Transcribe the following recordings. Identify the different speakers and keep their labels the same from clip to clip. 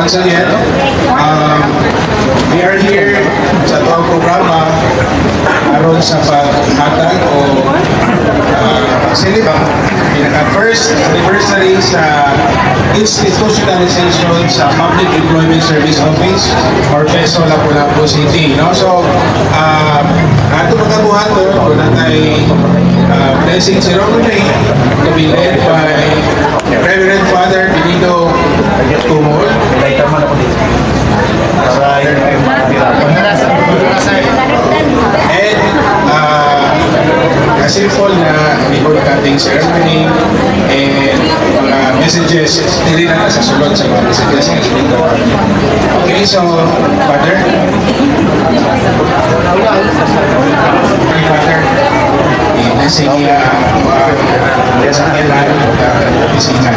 Speaker 1: once again. We are here sa tuwang programa aron sa paghatag o pagsiliba pinaka-first anniversary sa institutionalization sa Public Employment Service Office or PESO Lapu-Lapu City. No? So, ato pagkabuhaton, kung natay blessing ceremony to be led by Reverend Father Benito Tumol. And a simple na ribbon cutting ceremony and mga messages dili na sa sulod sa mga messages. Okay, so Father. Hi Father. Sige, sa kailan bisita.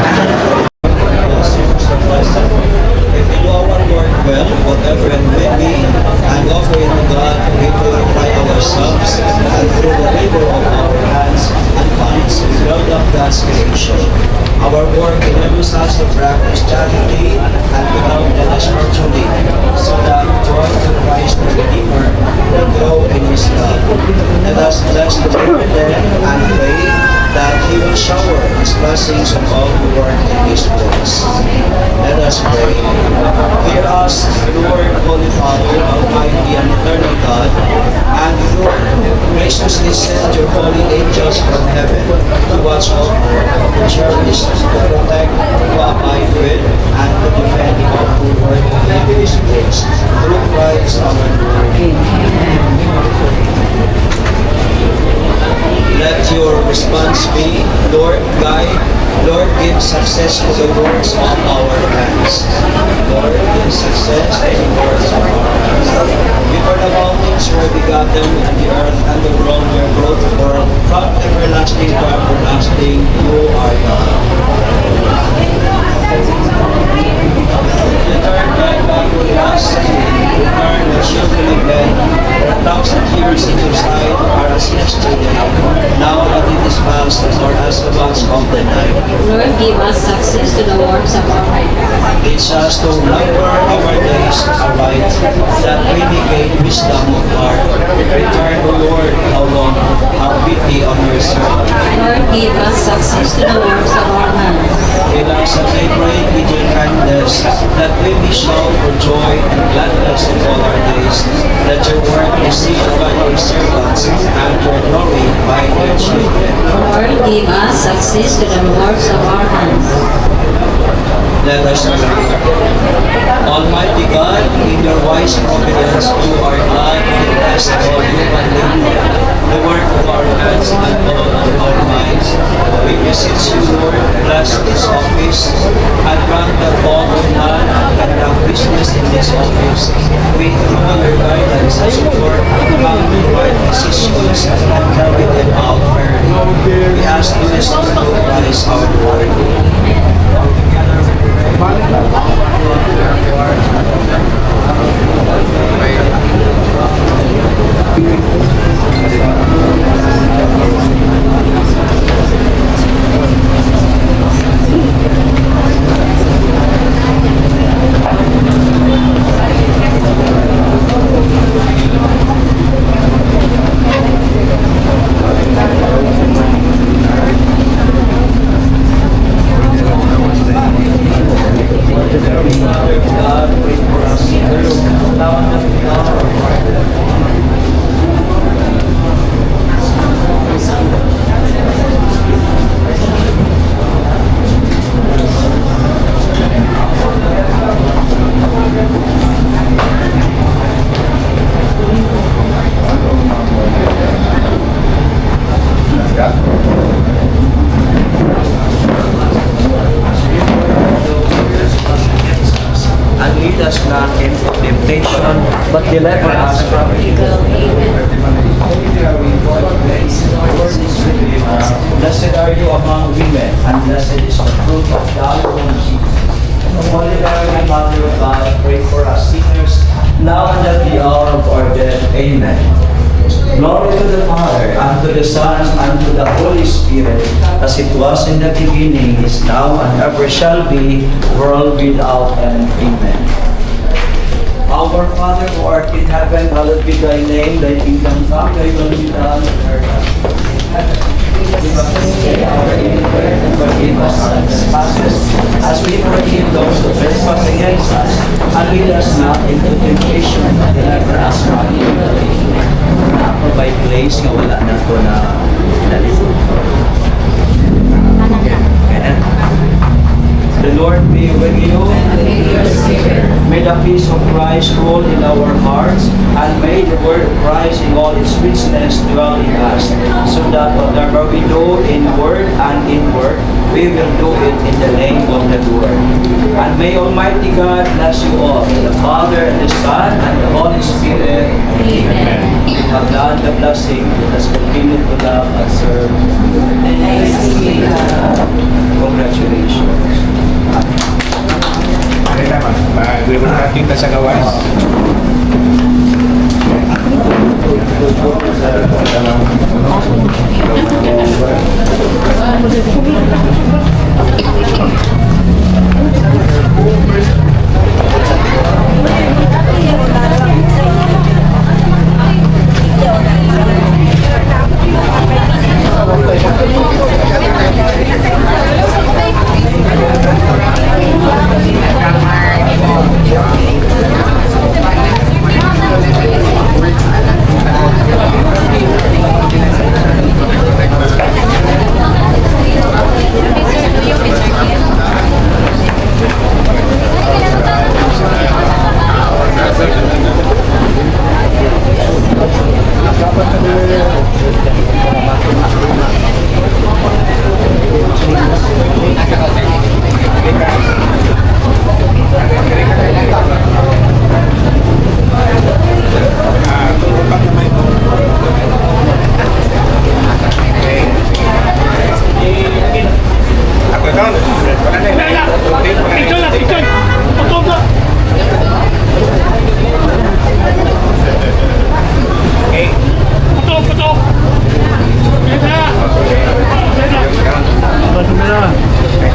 Speaker 2: If we do our work well, whatever it may be, and offer it to God, we purify ourselves, and through the labor of our hands and funds, we build up God's creation. Our work enables us to practice charity and become jealous virtually, so that joy to Christ the Redeemer will grow in His love. Let us bless the Lord then and pray that He will shower His blessings on all who work in His place. Let us pray. Hear us, Lord, Holy Father, Almighty and Eternal God, and Lord, graciously send your holy angels from heaven to watch over, to cherish, to protect, to abide with, and to defend all who work in His place. Through Christ our Lord. Let your response be, Lord, guide, Lord, give success to the works of our hands. Lord, give success to the works of our hands. Before the mountains were begotten, and the earth and the world were brought forth, from everlasting to everlasting, you are God. Return thy back to us, return the children of men, for 1,000 years in your sight are as yesterday, now that it is past, or as the watch of the night.
Speaker 3: Lord, give us success to the works of our hands.
Speaker 2: Teach us to number our days aright, that we may gain wisdom of heart. Return, O Lord, how long, have pity on your servant.
Speaker 3: Lord, give us success to the works of our hands.
Speaker 2: Give us a daybreak with your kindness, that we may shout for joy and gladness in all our days. Let your word be seen by your servants, and your glory by your children.
Speaker 3: Lord, give us success to the works of our hands.
Speaker 2: Let us pray. Almighty God, in your wise providence, you are God who bless all human labor, the work of our hands and all of our minds. We beseech you, Lord, bless this office and grant that all who can have business in this office. We, through your guidance as you work, come to right decisions and carry them out fairly. We ask this through Christ our Lord. And lead us not into temptation, but deliver us from evil. Blessed are you among women, and blessed is the fruit of thy womb, Jesus. Holy Mary, Mother of God, pray for us sinners, now and at the hour of our death. Amen. Glory to the Father, and to the Son, and to the Holy Spirit, as it was in the beginning, is now, and ever shall be, world without end. Amen. Our Father who art in heaven, hallowed be thy name. Thy kingdom come, thy will be done on earth as it is in heaven. Give us this day our daily bread, and forgive us our trespasses, as we forgive those who trespass against us. And lead us not into temptation, but deliver us from evil. Ako by place nga wala na ko na nalito. The Lord be with you. May the peace of Christ rule in our hearts, and may the word of Christ in all its richness dwell in us, so that whatever we do in word and in work, we will do it in the name of the Lord. And may Almighty God bless you all, the Father, and the Son, and the Holy Spirit. Amen. We have done the blessing. Let us continue to love and serve. Congratulations.
Speaker 1: Ay naman, mag-iwan natin sa gawas.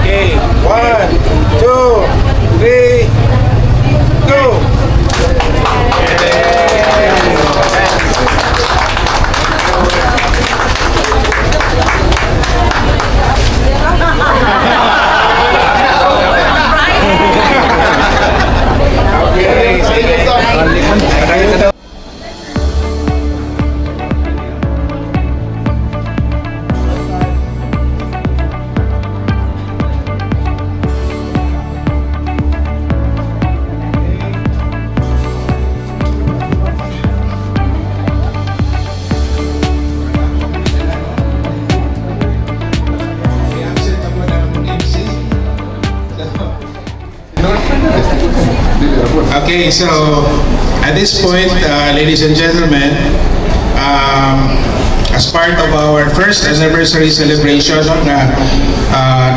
Speaker 1: Okay, 1, 2, 3, go! Okay, sige. Okay, so at this point, ladies and gentlemen, as part of our first anniversary celebration,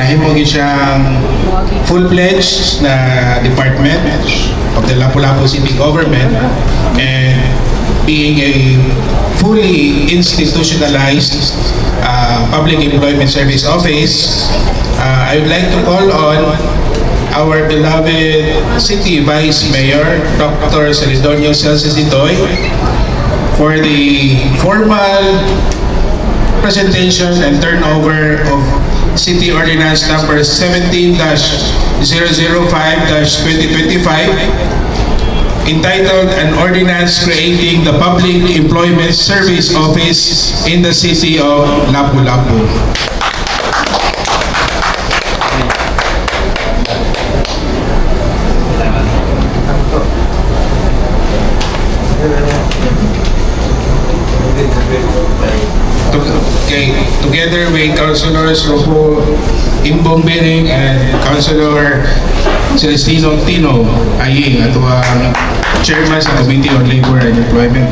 Speaker 1: nahimong siyang full-fledged na department of the Lapu-Lapu City Government, and being a fully institutionalized public employment service office, I would like to call on our beloved City Vice Mayor, Dr. Celedonio Celcesitoy, for the formal presentation and turnover of City Ordinance number 17-005-2025, entitled An Ordinance Creating the Public Employment Service Office in the City of Lapu-Lapu. Okay, together with Councilors Rojo Imbombering and Councilor Celestino Tino Aying, ato ang Chairman sa Committee on Labor and Employment.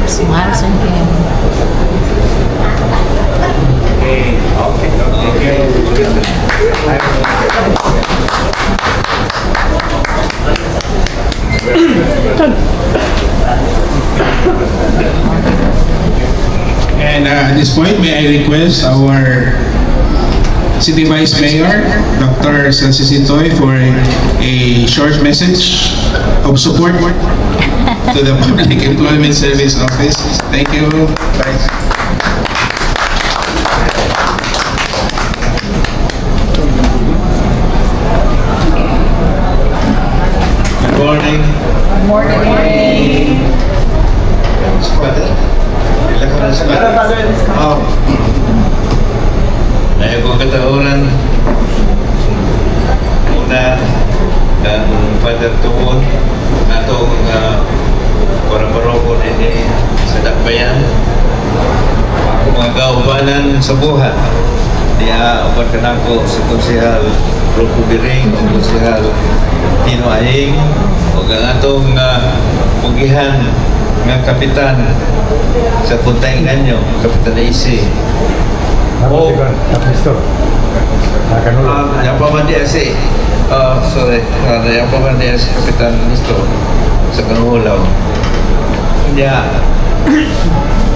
Speaker 3: Smiles and him.
Speaker 1: Okay. this point, may I request our City Vice Mayor, Dr. Celsi Sintoy, for a short message of support to the Public Employment Service Office. Thank you, Vice.
Speaker 4: Good morning. Father? Ilan ka na sa May akong katauran. Una, ang Father Tuon, atong para-paroko din sa Dakbayan. Ako mga kaubanan sa buhat. Diya, upat ka na ako sa Konsehal Rocco Biring, o Konsehal Tino Ahing, o ang atong pugihan ng kapitan sa Puntang Inganyo, Kapitan AC. O, yang paman dia si, yang paman dia si Kapitan Nisto sa Kanghulaw. Kanya,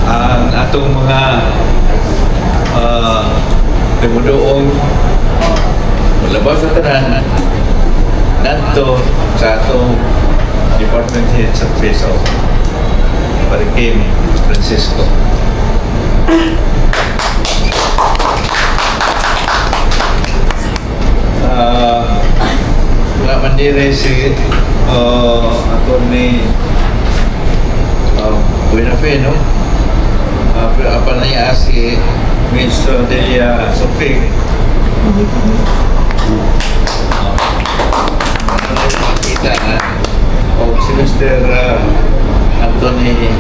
Speaker 4: ang atong mga demudoong labas sa tanan nanto sa atong Department Head sa PESO, Parikim Francisco. Nga mandiri si Atty. Buenafé, no? Apa niya si Miss Delia Sopig. Kita na. O si Mr. Anthony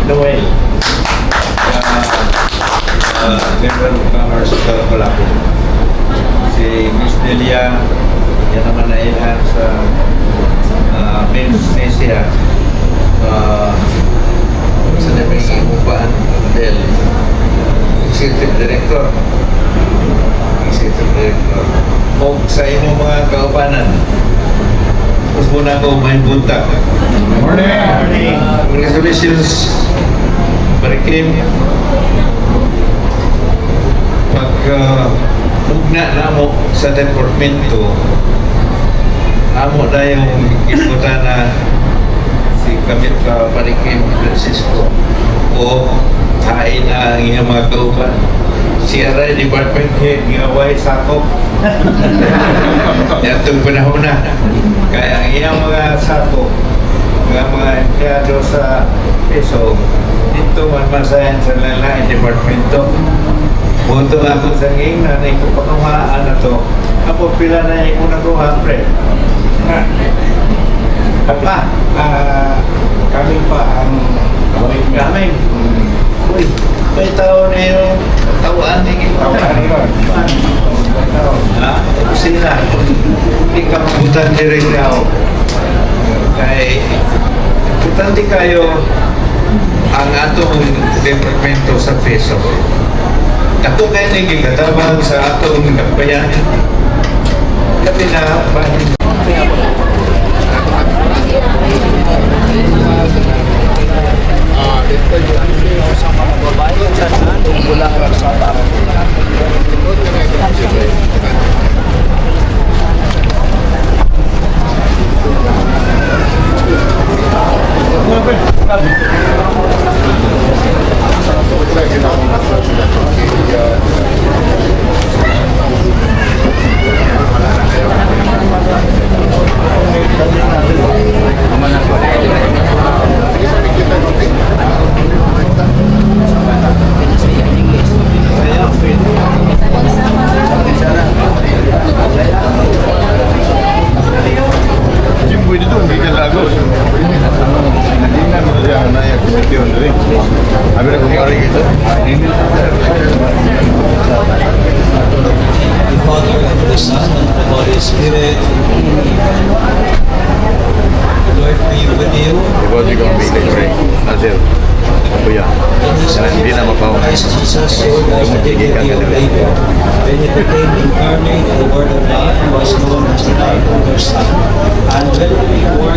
Speaker 4: Noel. Member of Commerce sa Palaco. Si Miss Delia, yan naman na ilan sa Men's Nesia. Sa naming upaan del Executive Director. O sa inyong mga kaupanan, mas muna ako may buntag. Morning! Congratulations, Parikim. Pag mugna na mo sa departamento, amo na yung iputa na si Kamit Parikim Francisco o hain na ang iyong mga kaupan. Siya rin, Department Head, ngaway sakop. Yan itong panahon na. Kaya ang iyong mga sakop, mga empleyado sa PESO, dito masayan sa lalaking departamento. Bunto nga ako sa nging na ikupakuhaan na to. Apo pila na yung unang kuha, pre. Apa? Kami pa ang kami. Uy, may tao na yung tawaan din yung tawaan. Ha? Sila. Hindi ka mabutan din rin ako. Kaya, importante kayo ang atong departamento sa PESO. Ako kayo nagkikatabang sa atong Dakbayan. Kami na bahin.
Speaker 2: The Father, and the Son, and the Holy Spirit. Lord be with you.
Speaker 5: Ikaw di kong bigay ko rin. Nasir. Ako yan.
Speaker 2: In His
Speaker 5: Hindi na mapaw.
Speaker 2: Christ Jesus, so that the dignity of labor, when He became incarnate, the Word of God was known as the God of the Son, and when He was